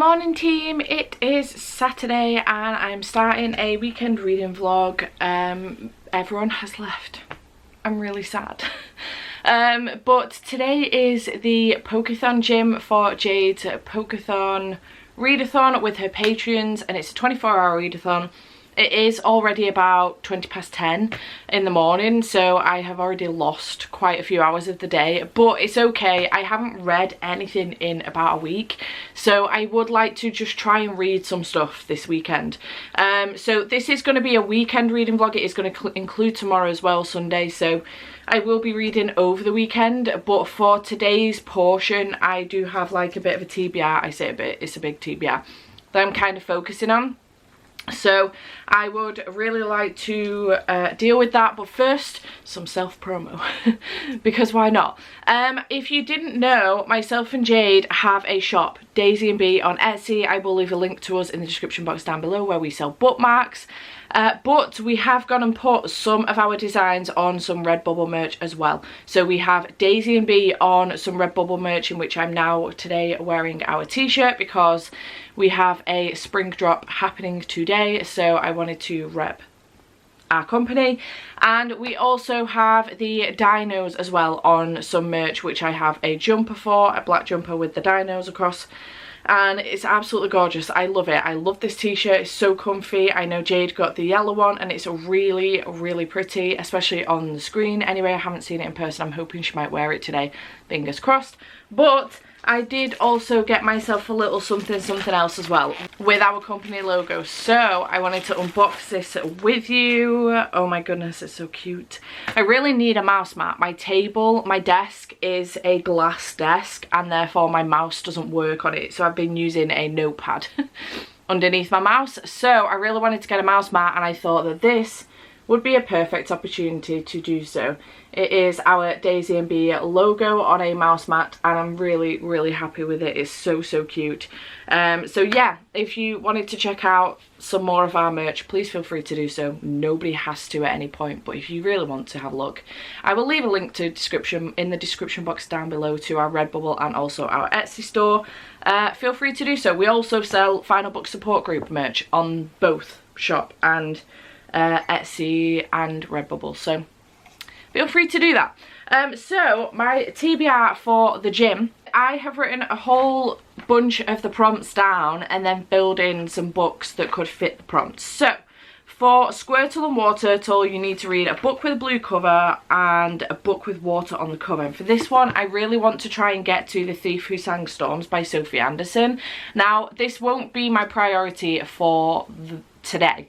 morning team, it is Saturday and I'm starting a weekend reading vlog. Everyone has left. I'm really sad. But today is the Pokethon Gym for Jade's Pokethon readathon with her Patreons, and it's a 24-hour readathon. It is already about 20 past 10 in the morning, so I have already lost quite a few hours of the day, but it's okay. I haven't read anything in about a week, so I would like to just try and read some stuff this weekend. So this is going to be a weekend reading vlog. It is going to include tomorrow as well, Sunday, so I will be reading over the weekend, but for today's portion I do have like a bit of a TBR. I say a bit, it's a big TBR that I'm kind of focusing on. So I would really like to deal with that, but first some self-promo because why not? If you didn't know, myself and Jade have a shop, Daisy & B, on Etsy. I will leave a link to us in the description box down below where we sell bookmarks. But we have gone and put some of our designs on some Redbubble merch as well. So we have Daisy & B on some Redbubble merch, in which I'm now today wearing our t-shirt because we have a spring drop happening today, so I wanted to rep our company. And we also have the dinos as well on some merch, which I have a jumper for, a black jumper with the dinos across. And it's absolutely gorgeous. I love it. I love this t-shirt. It's so comfy. I know Jade got the yellow one and it's really, really pretty, especially on the screen. Anyway, I haven't seen it in person. I'm hoping she might wear it today. Fingers crossed. But I did also get myself a little something else as well with our company logo. So I wanted to unbox this with you. Oh my goodness, it's so cute. I really need a mouse mat. My desk is a glass desk and therefore my mouse doesn't work on it. So I've been using a notepad underneath my mouse. So I really wanted to get a mouse mat and I thought that this would be a perfect opportunity to do so. It is our Daisy & B logo on a mouse mat and I'm really, really happy with it. It's so, so cute. So yeah, if you wanted to check out some more of our merch, please feel free to do so. Nobody has to at any point, but if you really want to have a look, I will leave a link to in the description box down below to our Redbubble and also our Etsy store. Feel free to do so. We also sell Final Book Support Group merch on both shop and Etsy and Redbubble, so feel free to do that. So my TBR for the gym, I have written a whole bunch of the prompts down and then filled in some books that could fit the prompts. So for Squirtle and Waterturtle, you need to read a book with a blue cover and a book with water on the cover. And for this one, I really want to try and get to The Thief Who Sang Storms by Sophie Anderson. Now, this won't be my priority for today.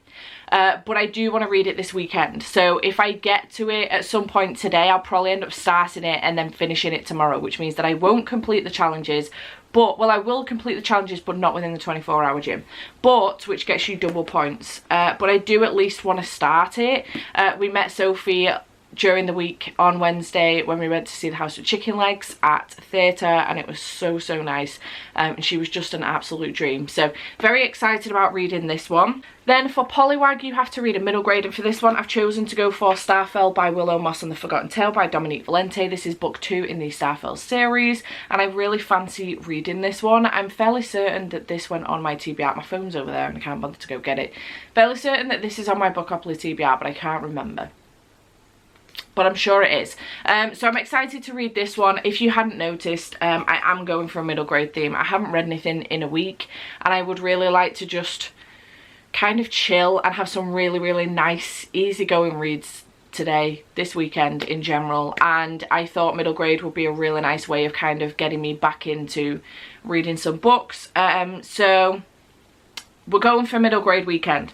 But I do want to read it this weekend, so if I get to it at some point today, I'll probably end up starting it and then finishing it tomorrow, which means that I won't complete the challenges, but, well, I will complete the challenges, but not within the 24-hour gym, but, which gets you double points, but I do at least want to start it. We met Sophie during the week on Wednesday when we went to see The House with Chicken Legs at theatre, and it was so, so nice, and she was just an absolute dream. So very excited about reading this one. Then for Pollywag, you have to read a middle grade, and for this one I've chosen to go for Starfell by Willow Moss and the Forgotten Tale by Dominique Valente. This is book 2 in the Starfell series and I really fancy reading this one. I'm fairly certain that this went on my TBR. My phone's over there and I can't bother to go get it. Fairly certain that this is on my Bookopoly TBR, but I can't remember. But I'm sure it is. So I'm excited to read this one. If you hadn't noticed, I am going for a middle grade theme. I haven't read anything in a week and I would really like to just kind of chill and have some really, really nice, easygoing reads today, this weekend in general, and I thought middle grade would be a really nice way of kind of getting me back into reading some books. So we're going for middle grade weekend.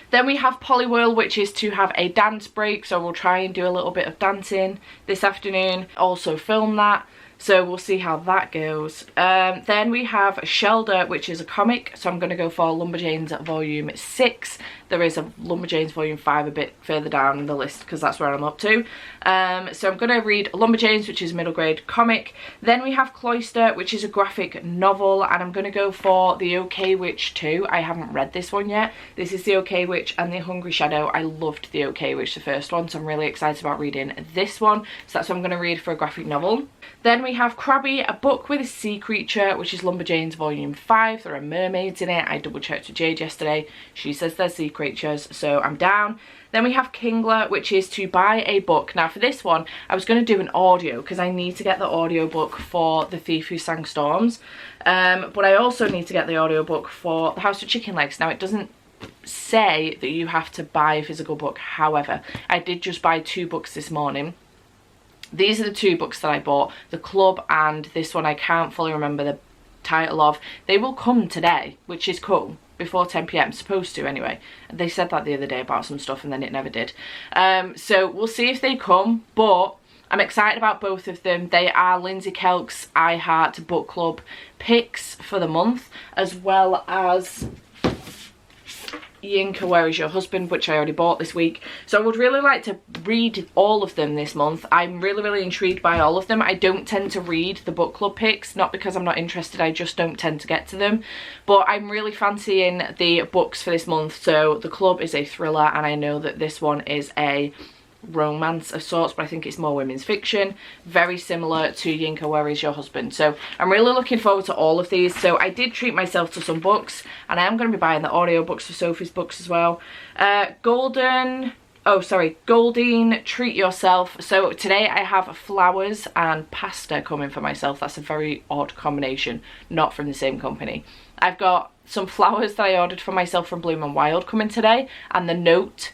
Then we have Polywhirl, which is to have a dance break, so we'll try and do a little bit of dancing this afternoon, also film that. So we'll see how that goes. Then we have Shelder, which is a comic. So I'm going to go for Lumberjanes Volume 6. There is a Lumberjanes Volume 5 a bit further down the list because that's where I'm up to. So I'm going to read Lumberjanes, which is a middle grade comic. Then we have Cloister, which is a graphic novel. And I'm going to go for The OK Witch 2. I haven't read this one yet. This is The OK Witch and The Hungry Shadow. I loved The OK Witch, the first one. So I'm really excited about reading this one. So that's what I'm going to read for a graphic novel. Then we we have Krabby, A Book with a Sea Creature, which is Lumberjanes Volume 5. There are mermaids in it. I double checked with Jade yesterday. She says they're sea creatures, so I'm down. Then we have Kingler, which is To Buy a Book. Now for this one, I was going to do an audio because I need to get the audiobook for The Thief Who Sang Storms. But I also need to get the audiobook for The House with Chicken Legs. Now it doesn't say that you have to buy a physical book. However, I did just buy 2 books this morning. These are the 2 books that I bought, The Club and this one I can't fully remember the title of. They will come today, which is cool, before 10 PM, supposed to anyway. They said that the other day about some stuff and then it never did. So we'll see if they come, but I'm excited about both of them. They are Lindsay Kelk's I Heart Book Club picks for the month, as well as Yinka, Where Is Your Husband, which I already bought this week. So I would really like to read all of them this month. I'm really intrigued by all of them. I don't tend to read the book club picks, not because I'm not interested, I just don't tend to get to them. But I'm really fancying the books for this month. So The Club is a thriller, and I know that this one is a romance of sorts, but I think it's more women's fiction, very similar to Yinka, Where Is Your Husband. So I'm really looking forward to all of these. So I did treat myself to some books, and I am going to be buying the audiobooks for Sophie's books as well. Goldine, Treat Yourself. So today I have flowers and pasta coming for myself. That's a very odd combination, not from the same company. I've got some flowers that I ordered for myself from Bloom and Wild coming today, and the note,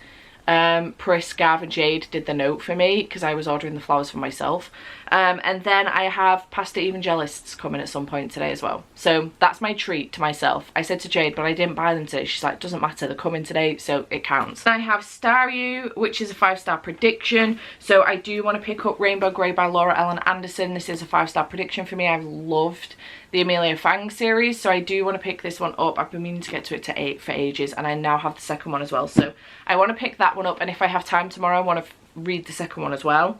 Pris, Gav and Jade did the note for me because I was ordering the flowers for myself. And then I have pasta evangelists coming at some point today as well. So that's my treat to myself. I said to Jade, but I didn't buy them today. She's like, doesn't matter, they're coming today, so it counts. I have Star You, which is a 5-star prediction. So I do want to pick up Rainbow Grey by Laura Ellen Anderson. This is a 5-star prediction for me. I've loved the Amelia Fang series, so I do want to pick this one up. I've been meaning to get to it to 8 for ages, and I now have the second one as well. So I want to pick that one up, and if I have time tomorrow, I want to read the second one as well.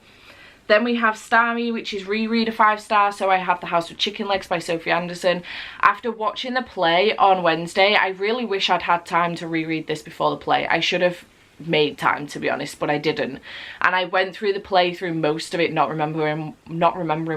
Then we have Starmy, which is reread a 5-star. So I have The House with Chicken Legs by Sophie Anderson. After watching the play on Wednesday, I really wish I'd had time to reread this before the play. I should have made time, to be honest, but I didn't. And I went through the play through most of it, not remembering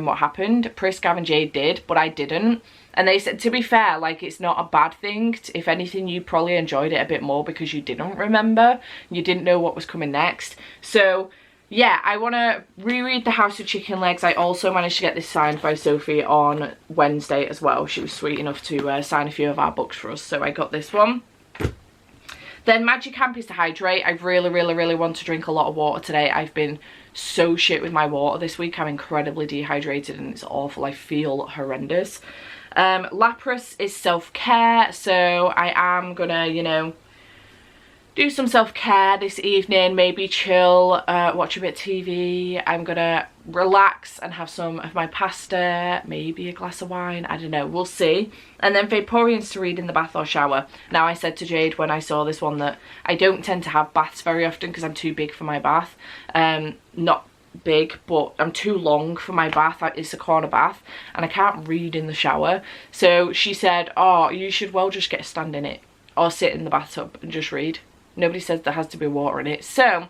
what happened. Pris, Gav and Jade did, but I didn't. And they said, to be fair, like, it's not a bad thing. If anything, you probably enjoyed it a bit more because you didn't remember. You didn't know what was coming next. So yeah, I want to reread The House with Chicken Legs. I also managed to get this signed by Sophie on Wednesday as well. She was sweet enough to sign a few of our books for us, so I got this one. Then Magic Camp is to hydrate. I really want to drink a lot of water today. I've been so shit with my water this week. I'm incredibly dehydrated and it's awful. I feel horrendous. Lapras is self-care, so I am gonna, you know, do some self-care this evening, maybe chill, watch a bit of TV. I'm gonna relax and have some of my pasta, maybe a glass of wine, I don't know, we'll see. And then Vaporeons to read in the bath or shower. Now, I said to Jade when I saw this one that I don't tend to have baths very often because I'm too big for my bath. Not big, but I'm too long for my bath. It's a corner bath and I can't read in the shower. So she said, oh, you should well just get a stand in it or sit in the bathtub and just read. Nobody says there has to be water in it. So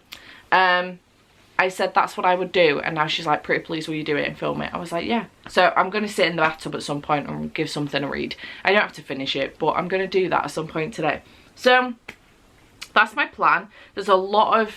I said that's what I would do, and now she's like, pretty please will you do it and film it? I was like, yeah. So I'm going to sit in the bathtub at some point and give something a read. I don't have to finish it, but I'm going to do that at some point today. So that's my plan. There's a lot of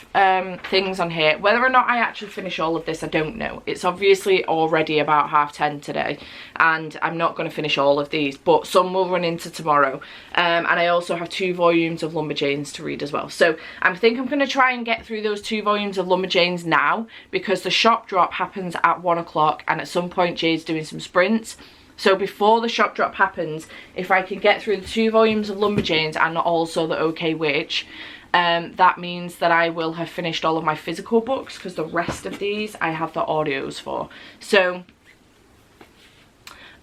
things on here. Whether or not I actually finish all of this, I don't know. It's obviously already about 10:30 today, and I'm not going to finish all of these, but some will run into tomorrow. And I also have 2 volumes of Lumberjanes to read as well. So I think I'm going to try and get through those 2 volumes of Lumberjanes now, because the shop drop happens at 1 o'clock, and at some point Jade's doing some sprints. So before the shop drop happens, if I can get through the 2 volumes of Lumberjanes and also the OK Witch, that means that I will have finished all of my physical books, because the rest of these I have the audios for. So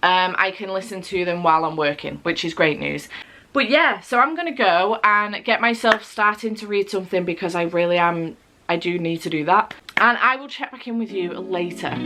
I can listen to them while I'm working, which is great news. But yeah, so I'm going to go and get myself starting to read something, because I do need to do that. And I will check back in with you later.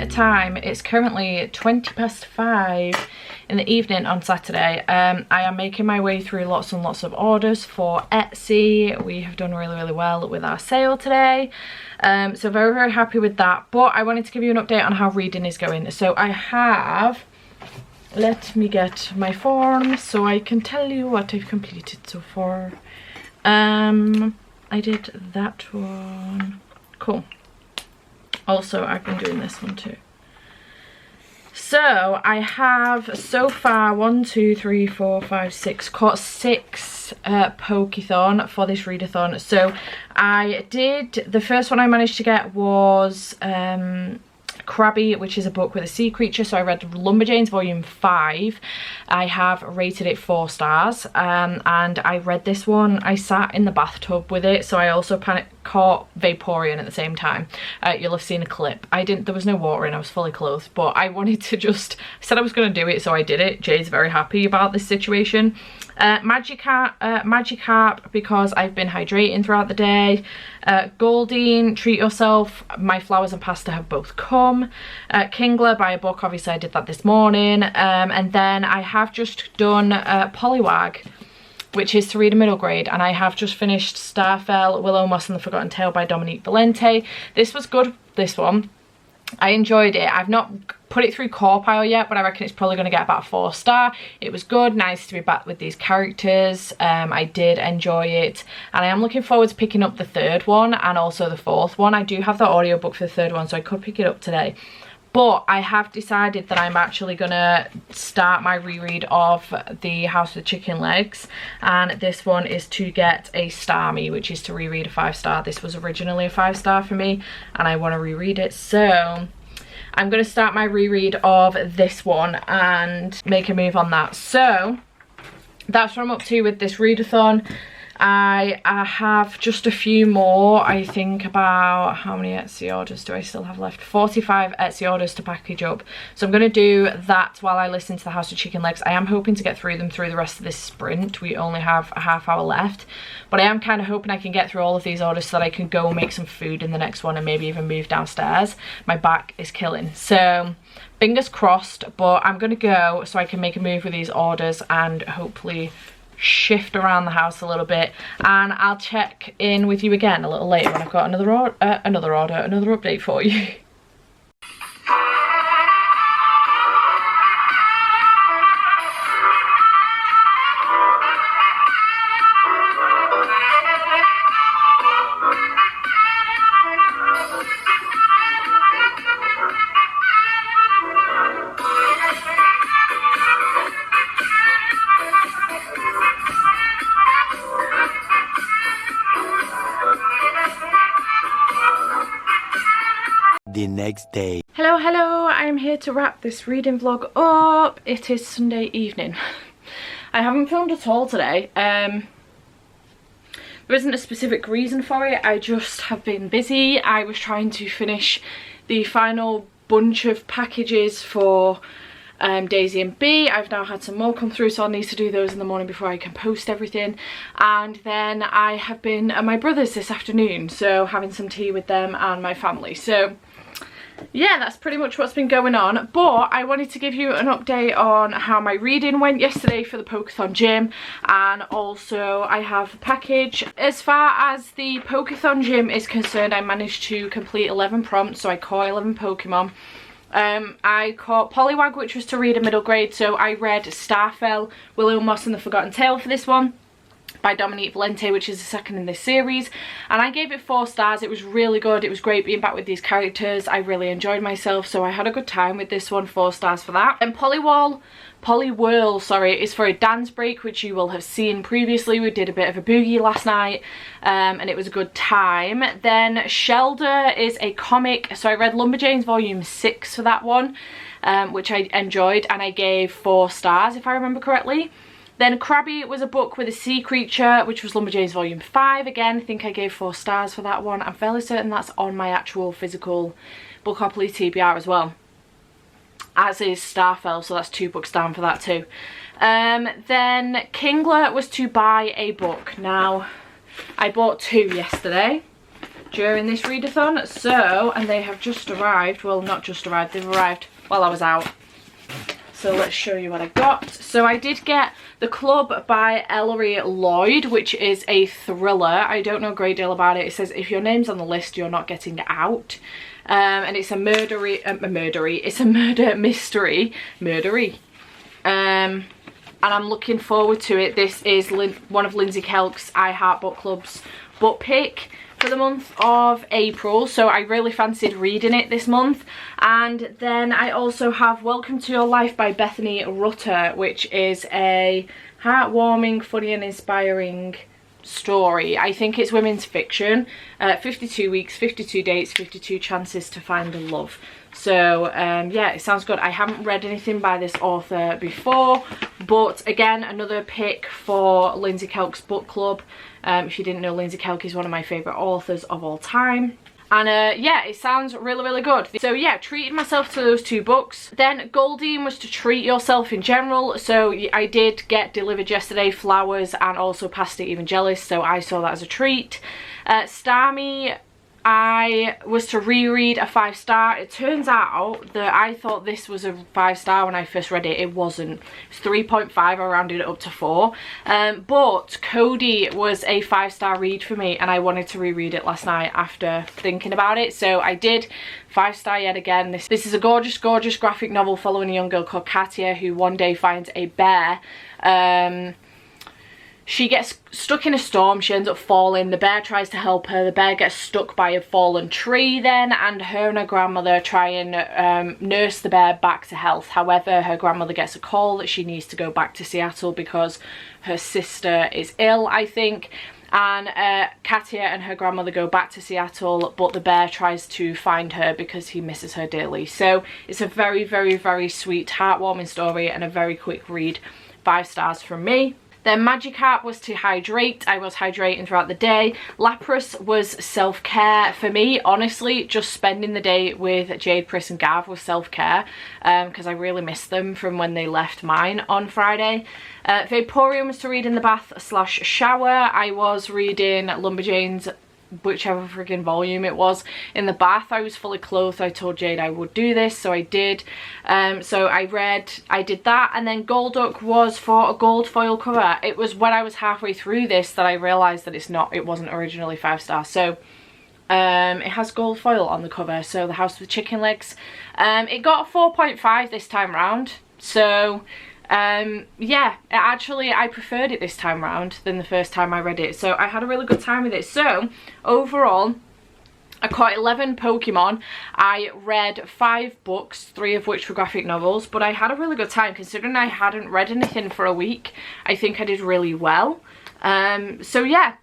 time, it's currently 5:20 in the evening on Saturday. I am making my way through lots and lots of orders for Etsy. We have done really well with our sale today. So very happy with that. But I wanted to give you an update on how reading is going. So I have, let me get my form so I can tell you what I've completed so far. I did that one. Cool. Also, I've been doing this one too. So I have so far 1, 2, 3, 4, 5, 6, caught 6 Pokethon for this readathon. So I did, the first one I managed to get was Crabby, which is a book with a sea creature. So I read Lumberjanes volume 5. I have rated it 4 stars, and I read this one. I sat in the bathtub with it, so I also caught Vaporeon at the same time. You'll have seen a clip. there was no water in, I was fully clothed, but I wanted to said I was going to do it, so I did it. Jay's very happy about this situation. Magikarp, because I've been hydrating throughout the day. Goldine, Treat Yourself, My Flowers and Pasta have both come. Kingler, buy a book, obviously I did that this morning. And then I have just done Poliwag, which is to read a middle grade, and I have just finished Starfell, Willow Moss and the Forgotten Tale by Dominique Valente. This was good, this one. I enjoyed it. I've not put it through core pile yet, but I reckon it's probably going to get about a 4 star. It was good, nice to be back with these characters. I did enjoy it, and I am looking forward to picking up the 3rd one and also the 4th one. I do have the audiobook for the 3rd one, so I could pick it up today. But I have decided that I'm actually going to start my reread of The House with Chicken Legs. And this one is to get a Starmie, which is to reread a 5 star. This was originally a 5 star for me, and I want to reread it. So I'm going to start my reread of this one and make a move on that. So that's what I'm up to with this readathon. I have just a few more. I think about, how many Etsy orders do I still have left? 45 Etsy orders to package up. So I'm going to do that while I listen to The House of Chicken Legs. I am hoping to get through them through the rest of this sprint. We only have a half hour left. But I am kind of hoping I can get through all of these orders so that I can go make some food in the next one and maybe even move downstairs. My back is killing. So fingers crossed, but I'm going to go so I can make a move with these orders and hopefully shift around the house a little bit, and I'll check in with you again a little later when I've got another update for you. The next day. Hello, I'm here to wrap this reading vlog up. It is Sunday evening. I haven't filmed at all today. There isn't a specific reason for it, I just have been busy. I was trying to finish the final bunch of packages for Daisy and Bee. I've now had some more come through, so I'll need to do those in the morning before I can post everything. And then I have been at my brother's this afternoon, so having some tea with them and my family. So yeah, that's pretty much what's been going on. But I wanted to give you an update on how my reading went yesterday for the Pokethon Gym, and also I have the package. As far as the Pokethon Gym is concerned, I managed to complete 11 prompts, so I caught 11 Pokemon. I caught Poliwag, which was to read a middle grade, so I read Starfell, Willow Moss and the Forgotten Tale for this one by Dominique Valente, which is the second in this series, and I gave it 4 stars. It was really good. It was great being back with these characters. I really enjoyed myself, so I had a good time with this one. 4 stars for that. And Poliwhirl, sorry, is for a dance break, which you will have seen previously. We did a bit of a boogie last night, and it was a good time. Then Shelder is a comic, so I read Lumberjanes volume 6 for that one, which I enjoyed, and I gave 4 stars if I remember correctly. Then Crabby was a book with a sea creature, which was Lumberjanes volume 5. Again, I think I gave 4 stars for that one. I'm fairly certain that's on my actual physical Bookopoly TBR as well, as is Starfell, so that's 2 books down for that too. Then Kingler was to buy a book. Now, I bought 2 yesterday. during this readathon. So, and they have just arrived. Well, not just arrived, they've arrived while I was out. So let's show you what I got. So I did get The Club by Ellery Lloyd, which is a thriller. I don't know a great deal about it. It says if your name's on the list, you're not getting out. And it's a murder mystery. And I'm looking forward to it. This is one of Lindsay Kelk's I Heart Book Club's book pick for the month of April, so I really fancied reading it this month. And then I also have Welcome to Your Life by Bethany Rutter, which is a heartwarming, funny and inspiring story. I think it's women's fiction. 52 weeks, 52 dates, 52 chances to find a love. So yeah, it sounds good. I haven't read anything by this author before, but again, another pick for Lindsay Kelk's book club. If you didn't know, Lindsay Kelk is one of my favourite authors of all time. And yeah, it sounds really, really good. So yeah, treated myself to those 2 books. Then Goldine was to treat yourself in general. So I did get delivered yesterday flowers and also pasta evangelist, so I saw that as a treat. Starmie, I was to reread a 5-star. It turns out that I thought this was a 5-star when I first read it. It wasn't. It's 3.5. I rounded it up to 4. But Cody was a 5-star read for me, and I wanted to reread it last night after thinking about it. So I did. 5-star yet again. This is a gorgeous, gorgeous graphic novel following a young girl called Katia who one day finds a bear. She gets stuck in a storm, she ends up falling, the bear tries to help her, the bear gets stuck by a fallen tree then, and her and her grandmother try and nurse the bear back to health. However, her grandmother gets a call that she needs to go back to Seattle because her sister is ill, I think. And Katia and her grandmother go back to Seattle, but the bear tries to find her because he misses her dearly. So it's a very, very, very sweet, heartwarming story and a very quick read. 5 stars from me. Then Magikarp was to hydrate. I was hydrating throughout the day. Lapras was self-care for me. Honestly, just spending the day with Jade, Pris and Gav was self-care because I really missed them from when they left mine on Friday. Vaporeon was to read in the bath / shower. I was reading Lumberjanes, whichever friggin' volume it was, in the bath. I was fully clothed. I told Jade I would do this, so I did. So I did that, and then Golduck was for a gold foil cover. It was when I was halfway through this that I realised that it wasn't originally 5-star. So it has gold foil on the cover, so The House with Chicken Legs. It got a 4.5 this time round, so yeah, actually I preferred it this time round than the first time I read it, so I had a really good time with it. So overall I caught 11 Pokemon. I read 5 books, 3 of which were graphic novels, but I had a really good time considering I hadn't read anything for a week. I think I did really well. So yeah,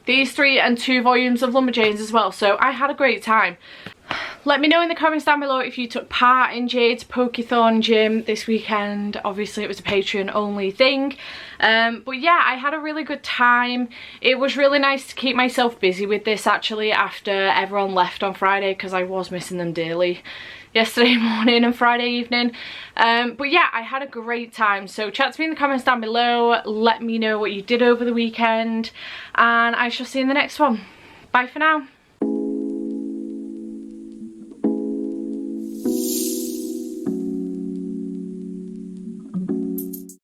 these 3 and 2 volumes of Lumberjanes as well, so I had a great time. Let me know in the comments down below if you took part in Jade's Pokethon Gym this weekend. Obviously it was a Patreon only thing. But yeah, I had a really good time. It was really nice to keep myself busy with this actually after everyone left on Friday, because I was missing them dearly yesterday morning and Friday evening. But yeah, I had a great time. So chat to me in the comments down below. Let me know what you did over the weekend, and I shall see you in the next one. Bye for now.